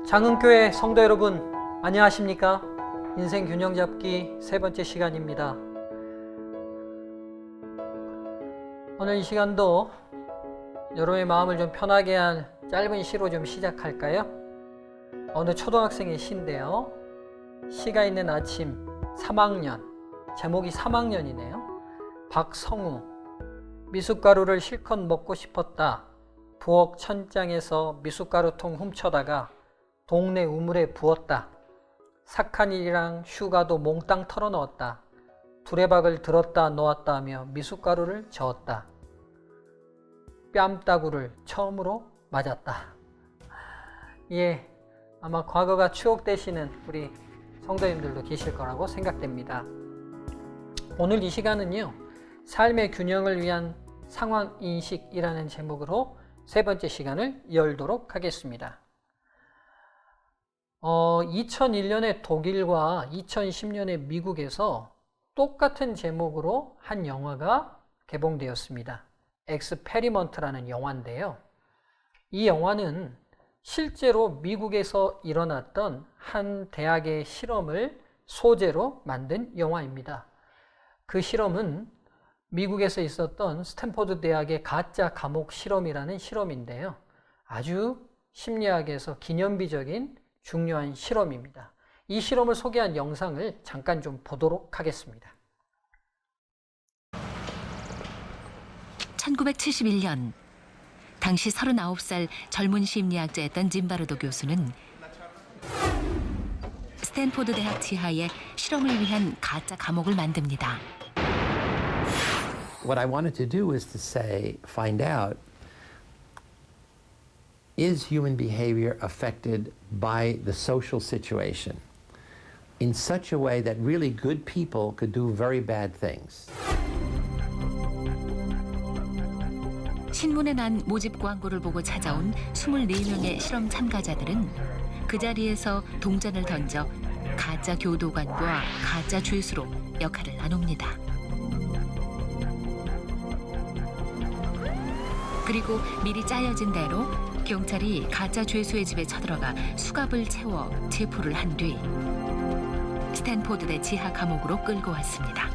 장흥교회 성도 여러분, 안녕하십니까? 인생 균형 잡기 세 번째 시간입니다. 오늘 이 시간도 여러분의 마음을 좀 편하게 한 짧은 시로 좀 시작할까요? 어느 초등학생의 시인데요. 시가 있는 아침 3학년, 제목이 3학년이네요. 박성우, 미숫가루를 실컷 먹고 싶었다. 부엌 천장에서 미숫가루통 훔쳐다가 동네 우물에 부었다. 삭한 일이랑 휴가도 몽땅 털어넣었다. 두레박을 들었다 놓았다 하며 미숫가루를 저었다. 뺨따구를 처음으로 맞았다. 예, 아마 과거가 추억되시는 우리 성도님들도 계실 거라고 생각됩니다. 오늘 이 시간은요, 삶의 균형을 위한 상황인식이라는 제목으로 세 번째 시간을 열도록 하겠습니다. 2001년에 독일과 2010년에 미국에서 똑같은 제목으로 한 영화가 개봉되었습니다. 엑스페리먼트라는 영화인데요. 이 영화는 실제로 미국에서 일어났던 한 대학의 실험을 소재로 만든 영화입니다. 그 실험은 미국에서 있었던 스탠포드 대학의 가짜 감옥 실험이라는 실험인데요. 아주 심리학에서 기념비적인 중요한 실험입니다. 이 실험을 소개한 영상을 잠깐 좀 보도록 하겠습니다. 1971년 당시 39살 젊은 심리학자였던 짐바르도 교수는 스탠포드 대학 지하에 실험을 위한 가짜 감옥을 만듭니다. What I wanted to do is to find out, is human behavior affected by the social situation in such a way that really good people could do very bad things? 신문에 난 모집 광고를 보고 찾아온 24명의 실험 참가자들은 그 자리에서 동전을 던져 가짜 교도관과 가짜 죄수로 역할을 나눕니다. 그리고 미리 짜여진 대로 경찰이 가짜 죄수의 집에 쳐들어가 수갑을 채워 체포를 한 뒤 스탠포드대 지하 감옥으로 끌고 왔습니다.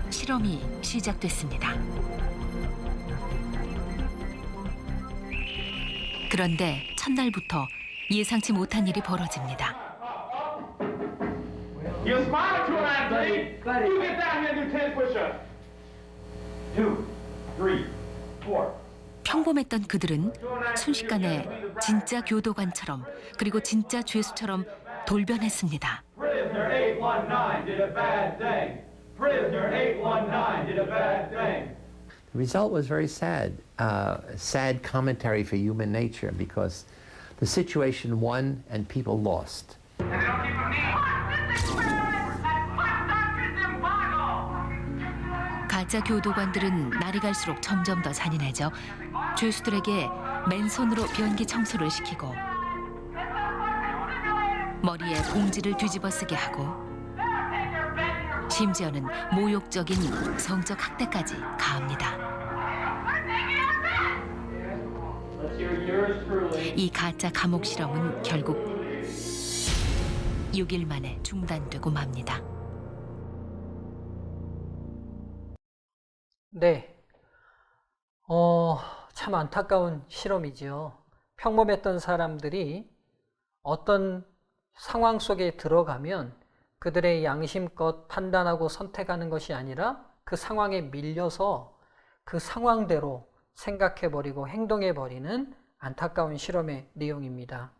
실험이 시작됐습니다. 그런데 첫날부터 예상치 못한 일이 벌어집니다. You're smiling to an athlete. You get down here and do 10 push-ups. 2, 3, 4. 평범했던 그들은 순식간에 진짜 교도관처럼 그리고 진짜 죄수처럼 돌변했습니다. Prisoner 819 did a bad thing. Prisoner 819 did a bad thing. The result was very sad, sad commentary for human nature because the situation won and people lost. And they don't keep them neat. 가짜 교도관들은 날이 갈수록 점점 더 잔인해져 죄수들에게 맨손으로 변기 청소를 시키고 머리에 봉지를 뒤집어 쓰게 하고 심지어는 모욕적인 성적 학대까지 가합니다. 이 가짜 감옥 실험은 결국 6일 만에 중단되고 맙니다. 네, 참 안타까운 실험이지요. 평범했던 사람들이 어떤 상황 속에 들어가면 그들의 양심껏 판단하고 선택하는 것이 아니라 그 상황에 밀려서 그 상황대로 생각해버리고 행동해버리는 안타까운 실험의 내용입니다.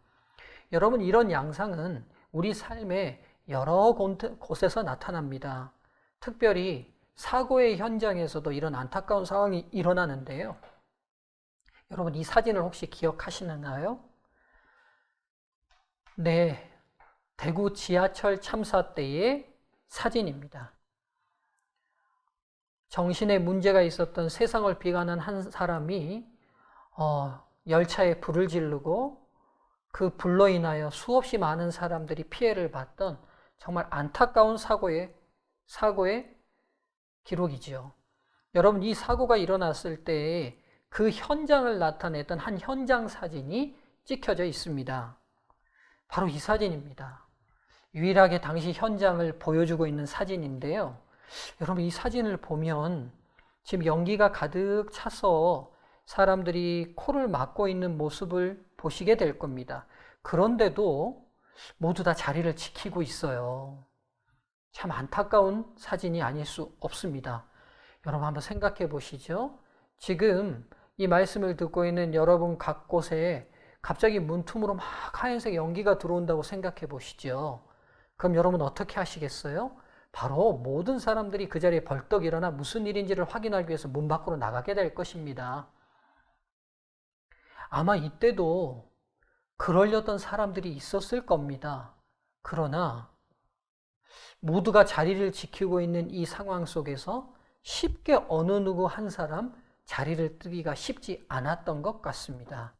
여러분, 이런 양상은 우리 삶의 여러 곳에서 나타납니다. 특별히 사고의 현장에서도 이런 안타까운 상황이 일어나는데요. 여러분, 이 사진을 혹시 기억하시나요? 네, 대구 지하철 참사 때의 사진입니다. 정신에 문제가 있었던 세상을 비관한 한 사람이 열차에 불을 지르고 그 불로 인하여 수없이 많은 사람들이 피해를 봤던 정말 안타까운 사고의 기록이지요. 여러분, 이 사고가 일어났을 때 그 현장을 나타냈던 한 현장 사진이 찍혀져 있습니다. 바로 이 사진입니다. 유일하게 당시 현장을 보여주고 있는 사진인데요. 여러분, 이 사진을 보면 지금 연기가 가득 차서 사람들이 코를 막고 있는 모습을 보시게 될 겁니다. 그런데도 모두 다 자리를 지키고 있어요. 참 안타까운 사진이 아닐 수 없습니다. 여러분, 한번 생각해 보시죠. 지금 이 말씀을 듣고 있는 여러분 각 곳에 갑자기 문틈으로 막 하얀색 연기가 들어온다고 생각해 보시죠. 그럼 여러분 어떻게 하시겠어요? 바로 모든 사람들이 그 자리에 벌떡 일어나 무슨 일인지를 확인하기 위해서 문 밖으로 나가게 될 것입니다. 아마 이때도 그러려던 사람들이 있었을 겁니다. 그러나 모두가 자리를 지키고 있는 이 상황 속에서 쉽게 어느 누구 한 사람 자리를 뜨기가 쉽지 않았던 것 같습니다.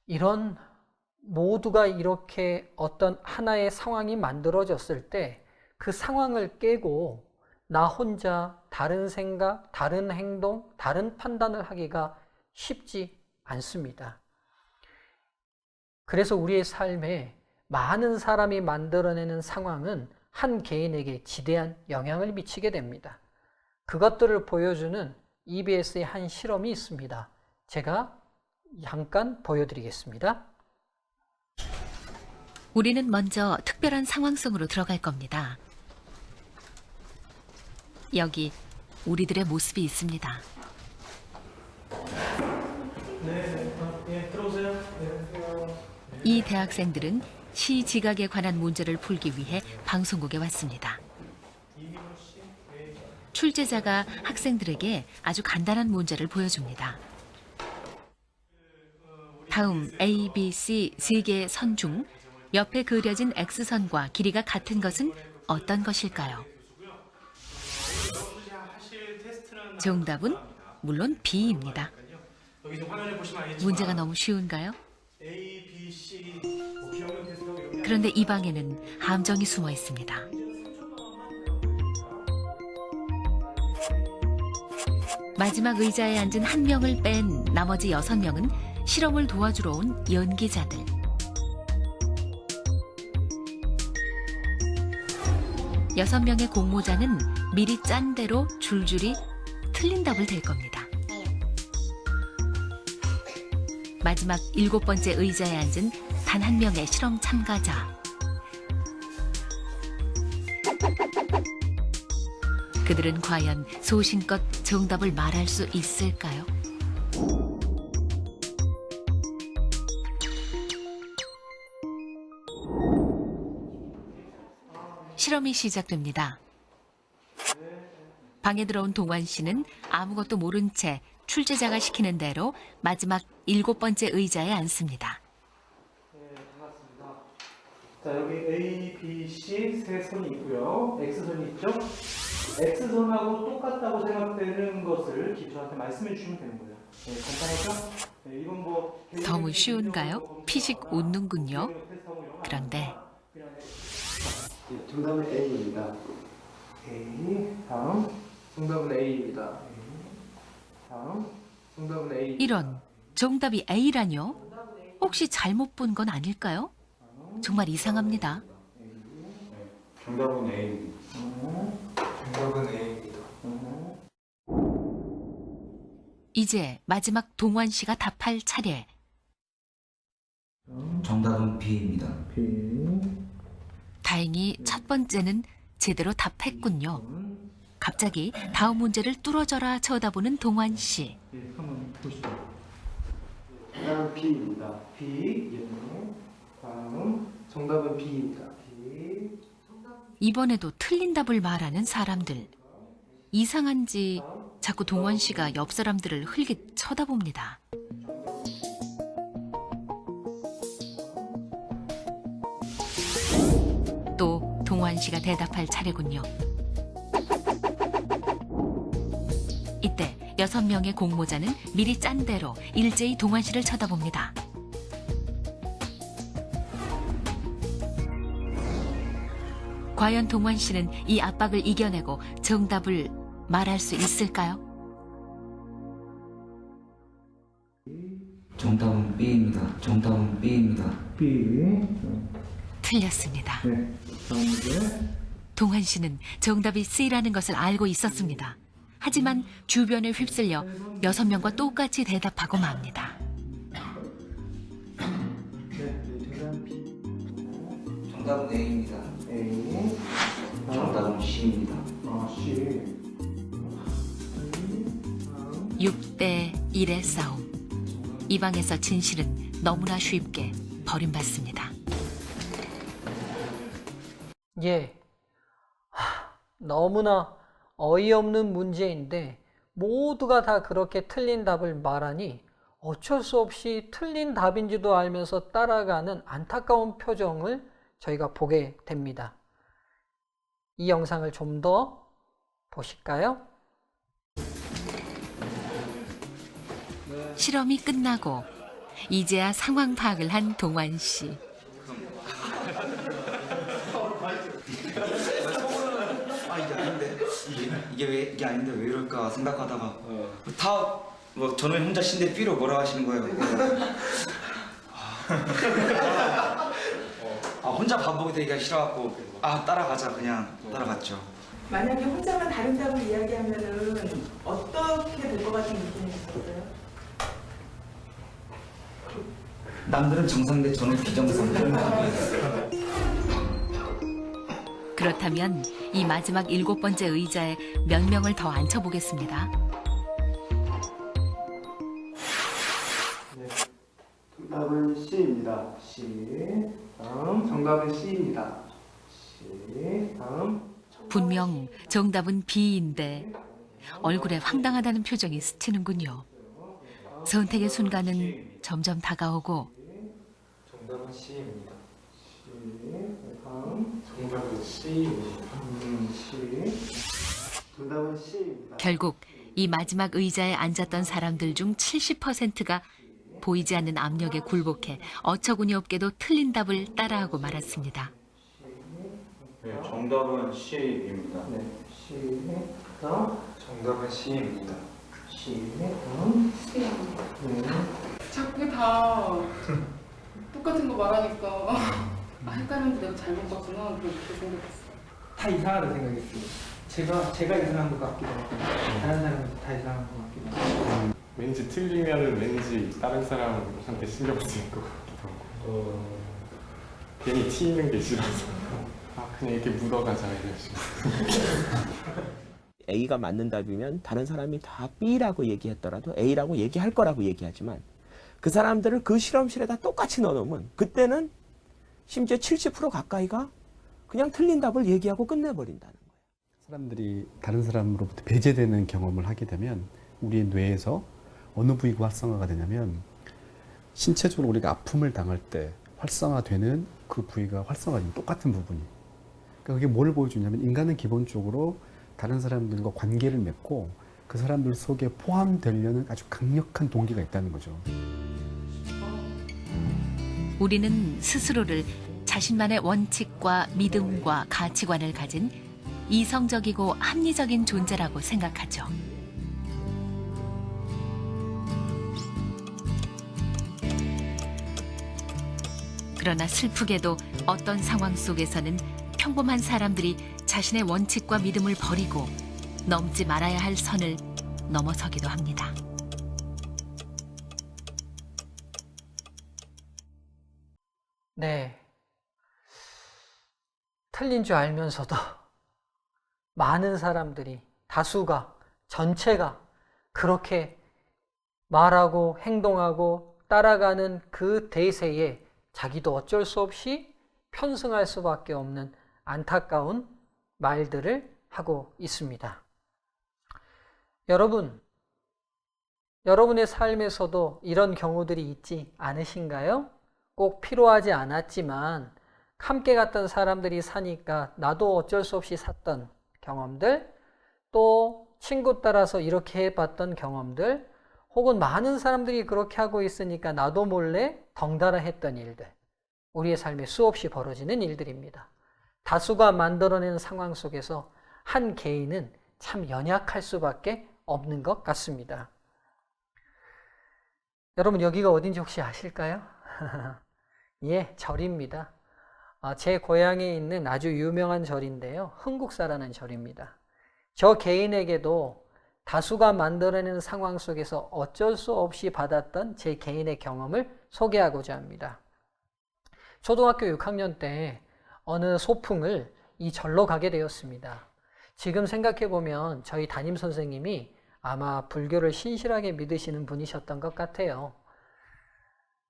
이런 모두가 이렇게 어떤 하나의 상황이 만들어졌을 때 그 상황을 깨고 나 혼자 다른 생각, 다른 행동, 다른 판단을 하기가 쉽지 않습니다. 그래서 우리의 삶에 많은 사람이 만들어내는 상황은 한 개인에게 지대한 영향을 미치게 됩니다. 그것들을 보여주는 EBS의 한 실험이 있습니다. 제가 잠깐 보여드리겠습니다. 우리는 먼저 특별한 상황 속으로 들어갈 겁니다. 여기 우리들의 모습이 있습니다. 들어오세요. 이 대학생들은 시지각에 관한 문제를 풀기 위해 방송국에 왔습니다. 출제자가 학생들에게 아주 간단한 문제를 보여줍니다. 다음 A, B, C 세 개의 선 중 옆에 그려진 X선과 길이가 같은 것은 어떤 것일까요? 정답은 물론 B입니다. 문제가 너무 쉬운가요? 그런데 이 방에는 함정이 숨어 있습니다. 마지막 의자에 앉은 한 명을 뺀 나머지 6명은 실험을 도와주러 온 연기자들. 여섯 명의 공모자는 미리 짠 대로 줄줄이 틀린 답을 댈 겁니다. 마지막 7번째 의자에 앉은 단 한 명의 실험 참가자. 그들은 과연 소신껏 정답을 말할 수 있을까요? 실험이 시작됩니다. 방에 들어온 동환 씨는 아무것도 모른 채 출제자가 시키는 대로 마지막 7번째 의자에 앉습니다. 반갑습니다. 자, 여기 A, B, C 세 선이 있고요. X선이 있죠? X선하고 똑같다고 생각되는 것을 저한테 말씀해 주시면 되는 거예요. 네, 간단하죠? 네, 이건 뭐 너무 쉬운가요? 피식 웃는군요. 그런데 정답은 A입니다. A, 다음. 정답은 A입니다. 다음. 정답은 A. 이런 정답이 A라뇨? 혹시 잘못 본 건 아닐까요? 정말 이상합니다. 정답은 A입니다. 정답은 A입니다. 이제 마지막 동환 씨가 답할 차례. 정답은 B입니다. 다행히 첫 번째는 제대로 답했군요. 갑자기 다음 문제를 뚫어져라 쳐다보는 동환 씨. 네, 한번 보시죠. 정답은 B입니다. B, 예. 다음. 정답은 B입니다. B. 이번에도 틀린 답을 말하는 사람들. 이상한지 자꾸 동환 씨가 옆 사람들을 흘깃 쳐다봅니다. 또 동환 씨가 대답할 차례군요. 이때 6명의 공모자는 미리 짠 대로 일제히 동환 씨를 쳐다봅니다. 과연 동환 씨는 이 압박을 이겨내고 정답을 말할 수 있을까요? 정답은 B입니다. 정답은 B입니다. B. 틀렸습니다. 네. 다음 문제. 동환 씨는 정답이 C라는 것을 알고 있었습니다. 하지만 주변에 휩쓸려 6명과 똑같이 대답하고 맙니다. 네. 정답 B. 정답은 A입니다. A. 정답은 C입니다. C. 6대 1의 싸움. 이 방에서 진실은 너무나 쉽게 버림받습니다. 예. 너무나 어이없는 문제인데 모두가 다 그렇게 틀린 답을 말하니 어쩔 수 없이 틀린 답인지도 알면서 따라가는 안타까운 표정을 저희가 보게 됩니다. 이 영상을 좀 더 보실까요? 실험이 끝나고 이제야 상황 파악을 한 동환 씨. 이게 왜 이게 아닌데 왜 이럴까 생각하다가 다 뭐 저는 혼자 신데 B로 뭐라 하시는 거예요. 혼자 반복이 되기가 싫어갖고 따라가자 그냥 따라갔죠. 만약에 혼자만 다른 답을 이야기하면은 어떻게 될 것 같은 느낌이 있었어요? 남들은 정상인데 저는 비정상. 그렇다면 이 마지막 7번째 의자에 몇 명을 더 앉혀보겠습니다. 정답은 C입니다. C. 다음. 정답은 C입니다. C. 다음. 분명 정답은 B인데 얼굴에 황당하다는 표정이 스치는군요. 선택의 순간은 점점 다가오고 정답은 C입니다. C. 다음. 정답은 C입니다. C. 정답은 C입니다. 결국 이 마지막 의자에 앉았던 사람들 중 70%가 보이지 않는 압력에 굴복해 어처구니 없게도 틀린 답을 따라하고 말았습니다. 네, 정답은 C입니다. 네. C. 다음. 정답은 C입니다. C. 다음. 네. 자꾸 다 똑같은 거 말하니까 헷갈리는데 내가 잘못 봤구나 그렇게 생각했어요. 다 이상하다 생각했어요. 제가 이상한 것 같기도 하고 다른 사람도 다 이상한 것 같기도 하고. 왠지 틀리면은 왠지 다른 사람한테 신경 쓰일 것 같기도 하고 괜히 튀는 게 싫어서 그냥 이렇게 묻어가자 이런 식으로. A가 맞는 답이면 다른 사람이 다 B라고 얘기했더라도 A라고 얘기할 거라고 얘기하지만 그 사람들을 그 실험실에다 똑같이 넣어놓으면 그때는 심지어 70% 가까이가 그냥 틀린 답을 얘기하고 끝내버린다는 거예요. 사람들이 다른 사람으로부터 배제되는 경험을 하게 되면 우리의 뇌에서 어느 부위가 활성화가 되냐면 신체적으로 우리가 아픔을 당할 때 활성화되는 그 부위가 활성화되는 똑같은 부분이. 그러니까 그게 뭘 보여주냐면 인간은 기본적으로 다른 사람들과 관계를 맺고 그 사람들 속에 포함되려는 아주 강력한 동기가 있다는 거죠. 우리는 스스로를 자신만의 원칙과 믿음과 가치관을 가진 이성적이고 합리적인 존재라고 생각하죠. 그러나 슬프게도 어떤 상황 속에서는 평범한 사람들이 자신의 원칙과 믿음을 버리고 넘지 말아야 할 선을 넘어서기도 합니다. 네. 틀린 줄 알면서도 많은 사람들이, 다수가, 전체가 그렇게 말하고 행동하고 따라가는 그 대세에 자기도 어쩔 수 없이 편승할 수밖에 없는 안타까운 말들을 하고 있습니다. 여러분의 삶에서도 이런 경우들이 있지 않으신가요? 꼭 필요하지 않았지만 함께 갔던 사람들이 사니까 나도 어쩔 수 없이 샀던 경험들, 또 친구 따라서 이렇게 해봤던 경험들, 혹은 많은 사람들이 그렇게 하고 있으니까 나도 몰래 덩달아 했던 일들, 우리의 삶에 수없이 벌어지는 일들입니다. 다수가 만들어내는 상황 속에서 한 개인은 참 연약할 수밖에 없는 것 같습니다. 여러분 여기가 어딘지 혹시 아실까요? 예, 절입니다. 제 고향에 있는 아주 유명한 절인데요. 흥국사라는 절입니다. 저 개인에게도 다수가 만들어내는 상황 속에서 어쩔 수 없이 받았던 제 개인의 경험을 소개하고자 합니다. 초등학교 6학년 때 어느 소풍을 이 절로 가게 되었습니다. 지금 생각해보면 저희 담임 선생님이 아마 불교를 신실하게 믿으시는 분이셨던 것 같아요.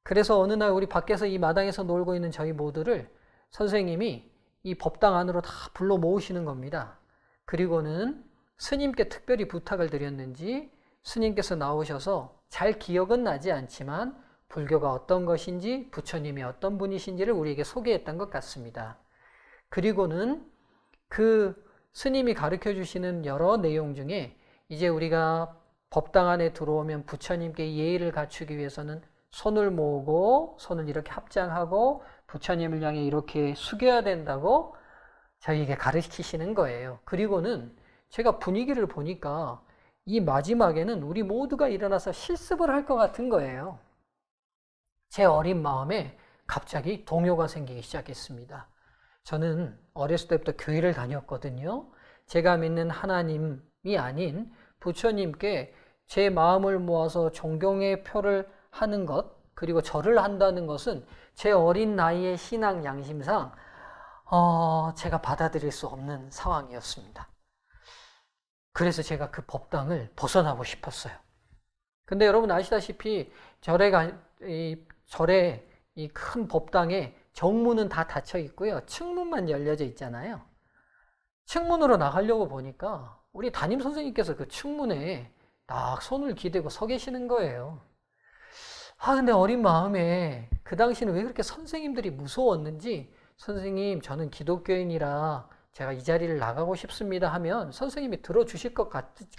그래서 어느 날 우리 밖에서 이 마당에서 놀고 있는 저희 모두를 선생님이 이 법당 안으로 다 불러 모으시는 겁니다. 그리고는 스님께 특별히 부탁을 드렸는지 스님께서 나오셔서 잘 기억은 나지 않지만 불교가 어떤 것인지 부처님이 어떤 분이신지를 우리에게 소개했던 것 같습니다. 그리고는 그 스님이 가르쳐 주시는 여러 내용 중에 이제 우리가 법당 안에 들어오면 부처님께 예의를 갖추기 위해서는 손을 모으고 손을 이렇게 합장하고 부처님을 향해 이렇게 숙여야 된다고 저희에게 가르치시는 거예요. 그리고는 제가 분위기를 보니까 이 마지막에는 우리 모두가 일어나서 실습을 할 것 같은 거예요. 제 어린 마음에 갑자기 동요가 생기기 시작했습니다. 저는 어렸을 때부터 교회를 다녔거든요. 제가 믿는 하나님이 아닌 부처님께 제 마음을 모아서 존경의 표를 하는 것, 그리고 절을 한다는 것은 제 어린 나이의 신앙 양심상 제가 받아들일 수 없는 상황이었습니다. 그래서 제가 그 법당을 벗어나고 싶었어요. 근데 여러분 아시다시피 절에 이 큰 법당에 정문은 다 닫혀 있고요. 측문만 열려져 있잖아요. 측문으로 나가려고 보니까 우리 담임 선생님께서 그 측문에 딱 손을 기대고 서 계시는 거예요. 근데 어린 마음에 그 당시는 왜 그렇게 선생님들이 무서웠는지 선생님 저는 기독교인이라 제가 이 자리를 나가고 싶습니다 하면 선생님이 들어주실 것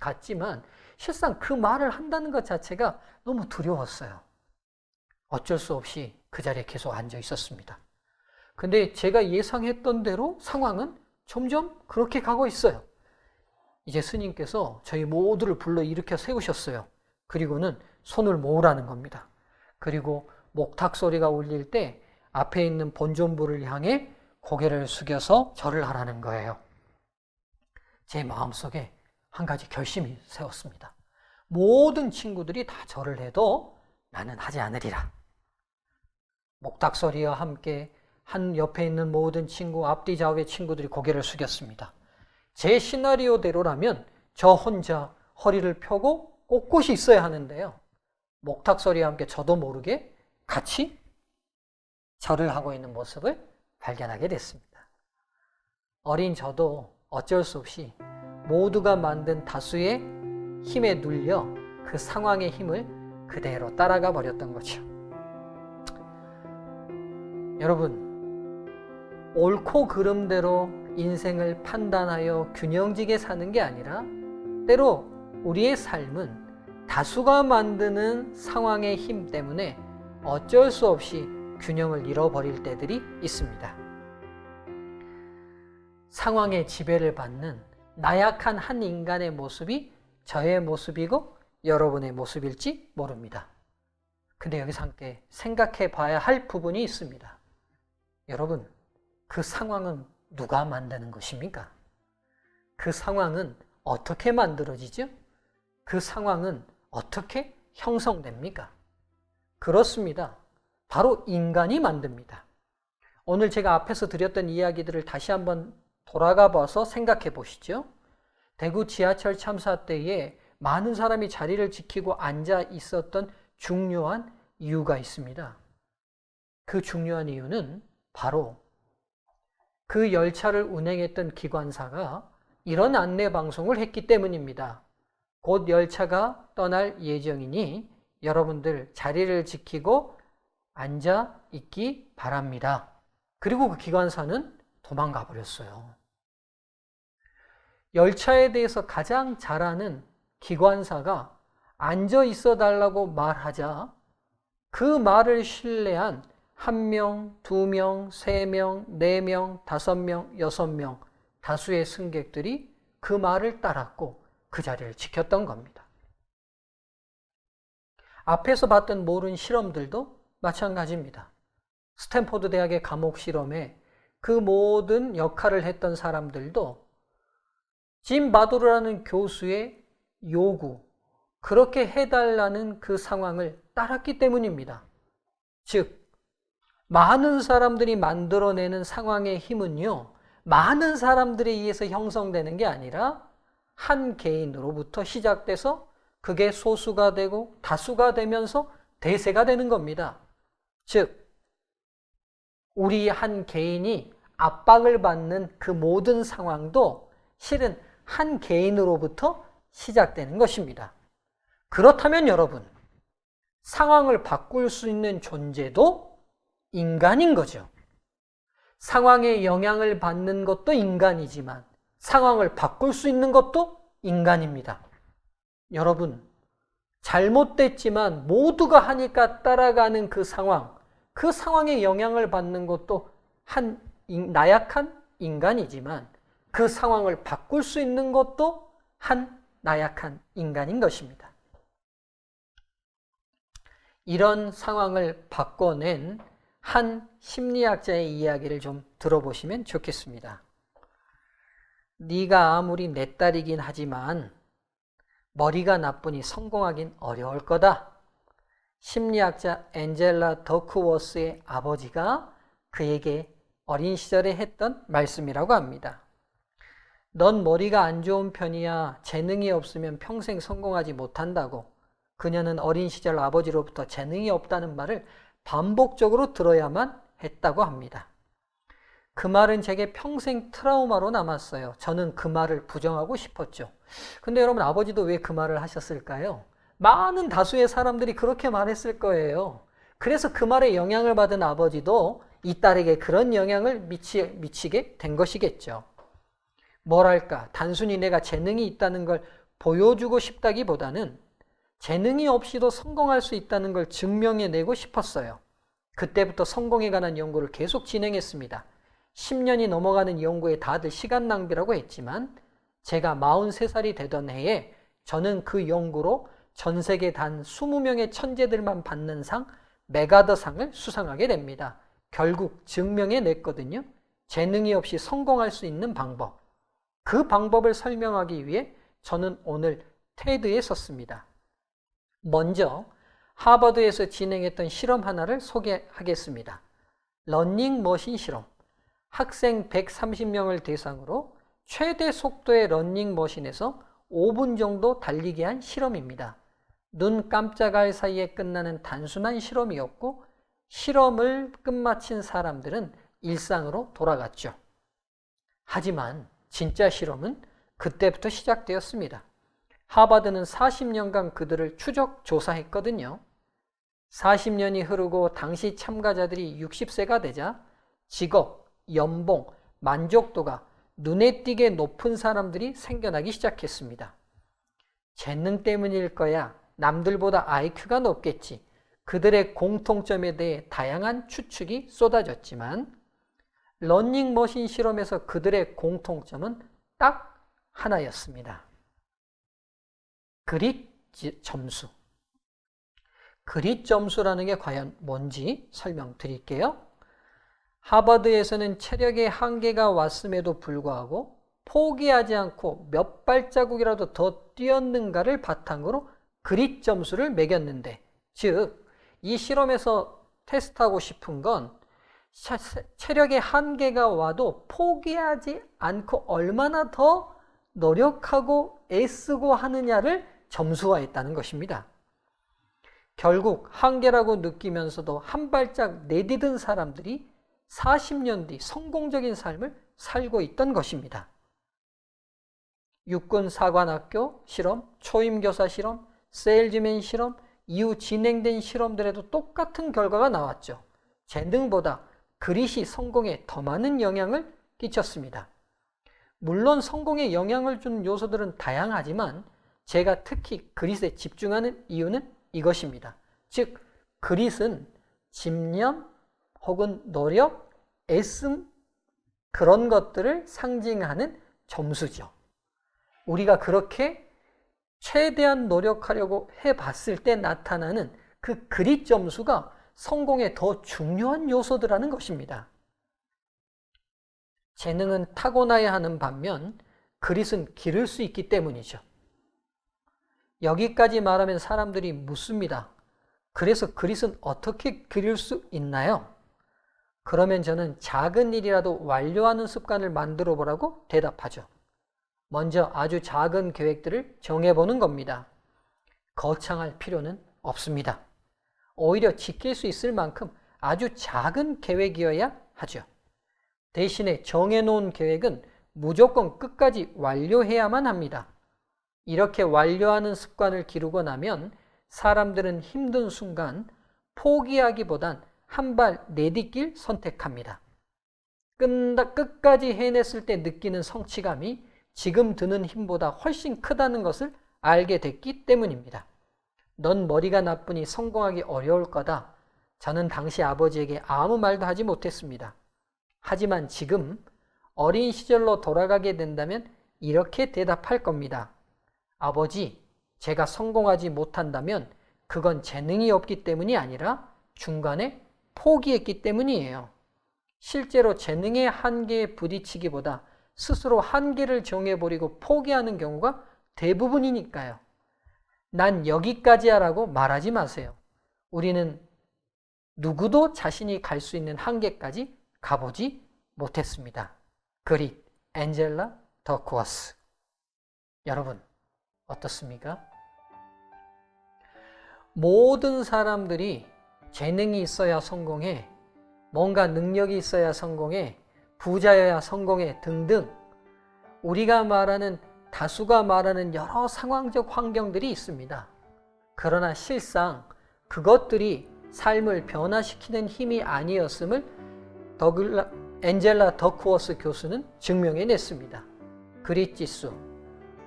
같지만 실상 그 말을 한다는 것 자체가 너무 두려웠어요. 어쩔 수 없이 그 자리에 계속 앉아 있었습니다. 근데 제가 예상했던 대로 상황은 점점 그렇게 가고 있어요. 이제 스님께서 저희 모두를 불러 일으켜 세우셨어요. 그리고는 손을 모으라는 겁니다. 그리고 목탁 소리가 울릴 때 앞에 있는 본존부를 향해 고개를 숙여서 절을 하라는 거예요. 제 마음속에 한 가지 결심이 세웠습니다. 모든 친구들이 다 절을 해도 나는 하지 않으리라. 목탁 소리와 함께 한 옆에 있는 모든 친구, 앞뒤 좌우의 친구들이 고개를 숙였습니다. 제 시나리오대로라면 저 혼자 허리를 펴고 꼿꼿이 있어야 하는데요. 목탁 소리와 함께 저도 모르게 같이 절을 하고 있는 모습을 발견하게 됐습니다. 어린 저도 어쩔 수 없이 모두가 만든 다수의 힘에 눌려 그 상황의 힘을 그대로 따라가 버렸던 거죠. 여러분, 옳고 그름대로 인생을 판단하여 균형지게 사는 게 아니라 때로 우리의 삶은 다수가 만드는 상황의 힘 때문에 어쩔 수 없이 균형을 잃어버릴 때들이 있습니다. 상황의 지배를 받는 나약한 한 인간의 모습이 저의 모습이고 여러분의 모습일지 모릅니다. 근데 여기서 함께 생각해 봐야 할 부분이 있습니다. 여러분, 그 상황은 누가 만드는 것입니까? 그 상황은 어떻게 만들어지죠? 그 상황은 어떻게 형성됩니까? 그렇습니다. 바로 인간이 만듭니다. 오늘 제가 앞에서 드렸던 이야기들을 다시 한번 돌아가 봐서 생각해 보시죠. 대구 지하철 참사 때에 많은 사람이 자리를 지키고 앉아 있었던 중요한 이유가 있습니다. 그 중요한 이유는 바로 그 열차를 운행했던 기관사가 이런 안내 방송을 했기 때문입니다. 곧 열차가 떠날 예정이니 여러분들 자리를 지키고 앉아 있기 바랍니다. 그리고 그 기관사는 도망가 버렸어요. 열차에 대해서 가장 잘 아는 기관사가 앉아 있어 달라고 말하자 그 말을 신뢰한 1명, 2명, 3명, 4명, 5명, 6명 다수의 승객들이 그 말을 따랐고 그 자리를 지켰던 겁니다. 앞에서 봤던 모든 실험들도 마찬가지입니다. 스탠포드 대학의 감옥 실험에 그 모든 역할을 했던 사람들도 짐 바도르라는 교수의 요구, 그렇게 해달라는 그 상황을 따랐기 때문입니다. 즉, 많은 사람들이 만들어내는 상황의 힘은요, 많은 사람들에 의해서 형성되는 게 아니라 한 개인으로부터 시작돼서 그게 소수가 되고 다수가 되면서 대세가 되는 겁니다. 즉, 우리 한 개인이 압박을 받는 그 모든 상황도 실은 한 개인으로부터 시작되는 것입니다. 그렇다면 여러분, 상황을 바꿀 수 있는 존재도 인간인 거죠. 상황에 영향을 받는 것도 인간이지만 상황을 바꿀 수 있는 것도 인간입니다. 여러분, 잘못됐지만 모두가 하니까 따라가는 그 상황에 영향을 받는 것도 한 나약한 인간이지만 그 상황을 바꿀 수 있는 것도 한 나약한 인간인 것입니다. 이런 상황을 바꿔낸 한 심리학자의 이야기를 좀 들어보시면 좋겠습니다. 네가 아무리 내 딸이긴 하지만 머리가 나쁘니 성공하긴 어려울 거다. 심리학자 앤젤라 더크워스의 아버지가 그에게 어린 시절에 했던 말씀이라고 합니다. 넌 머리가 안 좋은 편이야. 재능이 없으면 평생 성공하지 못한다고. 그녀는 어린 시절 아버지로부터 재능이 없다는 말을 반복적으로 들어야만 했다고 합니다. 그 말은 제게 평생 트라우마로 남았어요. 저는 그 말을 부정하고 싶었죠. 근데 여러분, 아버지도 왜 그 말을 하셨을까요? 많은 다수의 사람들이 그렇게 말했을 거예요. 그래서 그 말에 영향을 받은 아버지도 이 딸에게 그런 영향을 미치게 된 것이겠죠. 뭐랄까, 단순히 내가 재능이 있다는 걸 보여주고 싶다기보다는 재능이 없이도 성공할 수 있다는 걸 증명해내고 싶었어요. 그때부터 성공에 관한 연구를 계속 진행했습니다. 10년이 넘어가는 연구에 다들 시간 낭비라고 했지만 제가 43살이 되던 해에 저는 그 연구로 전 세계 단 20명의 천재들만 받는 상, 메가더상을 수상하게 됩니다. 결국 증명해냈거든요. 재능이 없이 성공할 수 있는 방법. 그 방법을 설명하기 위해 저는 오늘 테드에 섰습니다. 먼저 하버드에서 진행했던 실험 하나를 소개하겠습니다. 러닝머신 실험. 학생 130명을 대상으로 최대 속도의 러닝머신에서 5분 정도 달리게 한 실험입니다. 눈 깜짝할 사이에 끝나는 단순한 실험이었고 실험을 끝마친 사람들은 일상으로 돌아갔죠. 하지만 진짜 실험은 그때부터 시작되었습니다. 하버드는 40년간 그들을 추적 조사했거든요. 40년이 흐르고 당시 참가자들이 60세가 되자 직업, 연봉, 만족도가 눈에 띄게 높은 사람들이 생겨나기 시작했습니다. 재능 때문일 거야. 남들보다 IQ가 높겠지. 그들의 공통점에 대해 다양한 추측이 쏟아졌지만 러닝머신 실험에서 그들의 공통점은 딱 하나였습니다. 그릿 점수. 그릿 점수라는 게 과연 뭔지 설명드릴게요. 하버드에서는 체력의 한계가 왔음에도 불구하고 포기하지 않고 몇 발자국이라도 더 뛰었는가를 바탕으로 그릿 점수를 매겼는데, 즉 이 실험에서 테스트하고 싶은 건 체력의 한계가 와도 포기하지 않고 얼마나 더 노력하고 애쓰고 하느냐를 점수화했다는 것입니다. 결국 한계라고 느끼면서도 한 발짝 내디딘 사람들이 40년 뒤 성공적인 삶을 살고 있던 것입니다. 육군사관학교 실험, 초임교사 실험, 세일즈맨 실험, 이후 진행된 실험들에도 똑같은 결과가 나왔죠. 재능보다 그릿이 성공에 더 많은 영향을 끼쳤습니다. 물론 성공에 영향을 주는 요소들은 다양하지만 제가 특히 그릿에 집중하는 이유는 이것입니다. 즉, 그릿은 집념, 혹은 노력, 애씀 그런 것들을 상징하는 점수죠. 우리가 그렇게 최대한 노력하려고 해봤을 때 나타나는 그 그릿 점수가 성공의 더 중요한 요소들라는 것입니다. 재능은 타고나야 하는 반면 그릿은 기를 수 있기 때문이죠. 여기까지 말하면 사람들이 묻습니다. 그래서 그릿은 어떻게 기를 수 있나요? 그러면 저는 작은 일이라도 완료하는 습관을 만들어 보라고 대답하죠. 먼저 아주 작은 계획들을 정해보는 겁니다. 거창할 필요는 없습니다. 오히려 지킬 수 있을 만큼 아주 작은 계획이어야 하죠. 대신에 정해놓은 계획은 무조건 끝까지 완료해야만 합니다. 이렇게 완료하는 습관을 기르고 나면 사람들은 힘든 순간 포기하기보단 한 발 내딛길 선택합니다. 끝까지 해냈을 때 느끼는 성취감이 지금 드는 힘보다 훨씬 크다는 것을 알게 됐기 때문입니다. 넌 머리가 나쁘니 성공하기 어려울 거다. 저는 당시 아버지에게 아무 말도 하지 못했습니다. 하지만 지금 어린 시절로 돌아가게 된다면 이렇게 대답할 겁니다. 아버지, 제가 성공하지 못한다면 그건 재능이 없기 때문이 아니라 중간에 포기했기 때문이에요. 실제로 재능의 한계에 부딪히기보다 스스로 한계를 정해버리고 포기하는 경우가 대부분이니까요. 난 여기까지야 라고 말하지 마세요. 우리는 누구도 자신이 갈 수 있는 한계까지 가보지 못했습니다. 그릿, 앤젤라 더크워스. 여러분 어떻습니까? 모든 사람들이 재능이 있어야 성공해, 뭔가 능력이 있어야 성공해, 부자여야 성공해 등등 우리가 말하는 다수가 말하는 여러 상황적 환경들이 있습니다. 그러나 실상 그것들이 삶을 변화시키는 힘이 아니었음을 앤젤라 더크워스 교수는 증명해냈습니다. 그릿 지수,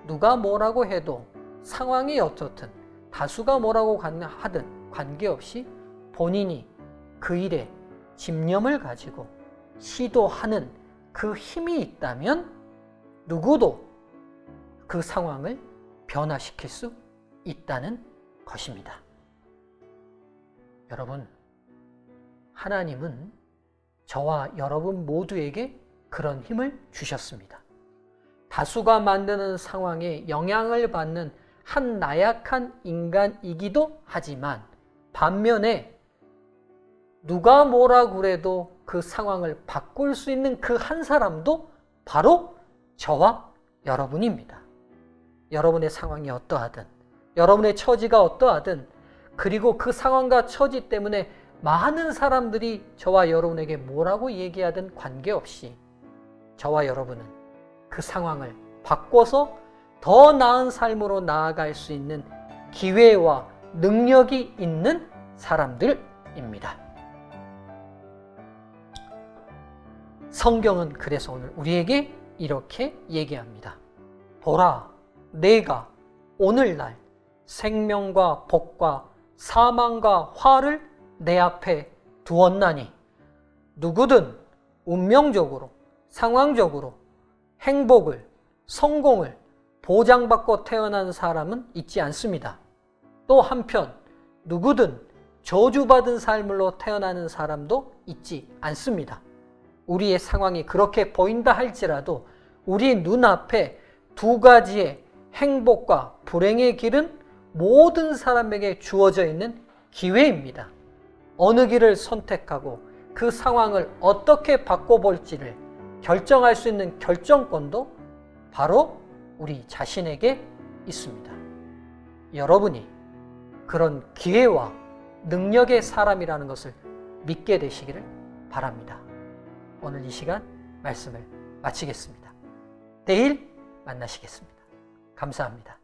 누가 뭐라고 해도 상황이 어떻든 다수가 뭐라고 하든 관계없이 본인이 그 일에 집념을 가지고 시도하는 그 힘이 있다면 누구도 그 상황을 변화시킬 수 있다는 것입니다. 여러분, 하나님은 저와 여러분 모두에게 그런 힘을 주셨습니다. 다수가 만드는 상황에 영향을 받는 한 나약한 인간이기도 하지만 반면에 누가 뭐라 그래도 그 상황을 바꿀 수 있는 그 한 사람도 바로 저와 여러분입니다. 여러분의 상황이 어떠하든, 여러분의 처지가 어떠하든, 그리고 그 상황과 처지 때문에 많은 사람들이 저와 여러분에게 뭐라고 얘기하든 관계없이 저와 여러분은 그 상황을 바꿔서 더 나은 삶으로 나아갈 수 있는 기회와 능력이 있는 사람들입니다. 성경은 그래서 오늘 우리에게 이렇게 얘기합니다. 보라, 내가 오늘날 생명과 복과 사망과 화를 내 앞에 두었나니 누구든 운명적으로, 상황적으로 행복을, 성공을 보장받고 태어난 사람은 있지 않습니다. 또 한편 누구든 저주받은 삶으로 태어나는 사람도 있지 않습니다. 우리의 상황이 그렇게 보인다 할지라도 우리 눈앞에 두 가지의 행복과 불행의 길은 모든 사람에게 주어져 있는 기회입니다. 어느 길을 선택하고 그 상황을 어떻게 바꿔볼지를 결정할 수 있는 결정권도 바로 우리 자신에게 있습니다. 여러분이 그런 기회와 능력의 사람이라는 것을 믿게 되시기를 바랍니다. 오늘 이 시간 말씀을 마치겠습니다. 내일 만나시겠습니다. 감사합니다.